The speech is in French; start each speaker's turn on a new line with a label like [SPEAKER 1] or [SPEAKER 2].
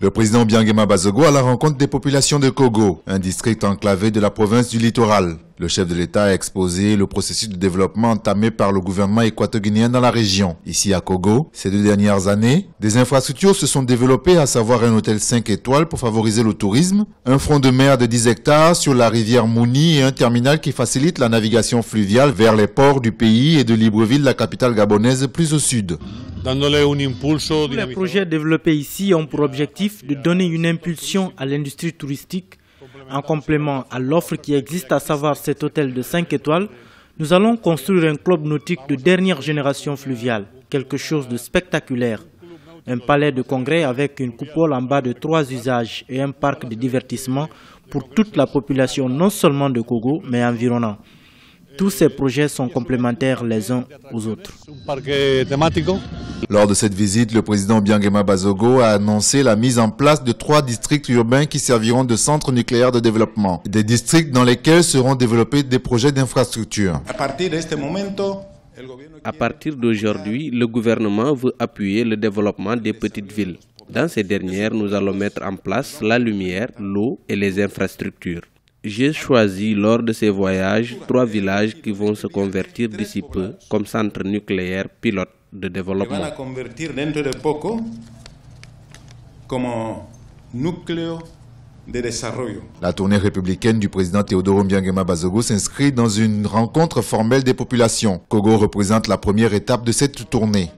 [SPEAKER 1] Le président Biangema Bazogo à la rencontre des populations de Kogo, un district enclavé de la province du littoral. Le chef de l'État a exposé le processus de développement entamé par le gouvernement équato-guinéen dans la région. Ici à Kogo, ces 2 dernières années, des infrastructures se sont développées, à savoir un hôtel 5 étoiles pour favoriser le tourisme, un front de mer de 10 hectares sur la rivière Mouni et un terminal qui facilite la navigation fluviale vers les ports du pays et de Libreville, la capitale gabonaise, plus au sud.
[SPEAKER 2] Tous les projets développés ici ont pour objectif de donner une impulsion à l'industrie touristique. En complément à l'offre qui existe, à savoir cet hôtel de 5 étoiles, nous allons construire un club nautique de dernière génération fluviale, quelque chose de spectaculaire. Un palais de congrès avec une coupole en bas de 3 usages et un parc de divertissement pour toute la population, non seulement de Kogo, mais environnant. Tous ces projets sont complémentaires les uns aux autres.
[SPEAKER 1] Lors de cette visite, le président Biangema Bazogo a annoncé la mise en place de 3 districts urbains qui serviront de centres nucléaires de développement. Des districts dans lesquels seront développés des projets d'infrastructure.
[SPEAKER 3] À partir d'aujourd'hui, le gouvernement veut appuyer le développement des petites villes. Dans ces dernières, nous allons mettre en place la lumière, l'eau et les infrastructures. J'ai choisi lors de ces voyages 3 villages qui vont se convertir d'ici peu comme centre nucléaire pilote de développement.
[SPEAKER 1] La tournée républicaine du président Théodore Biangema Bazogo s'inscrit dans une rencontre formelle des populations. Kogo représente la première étape de cette tournée.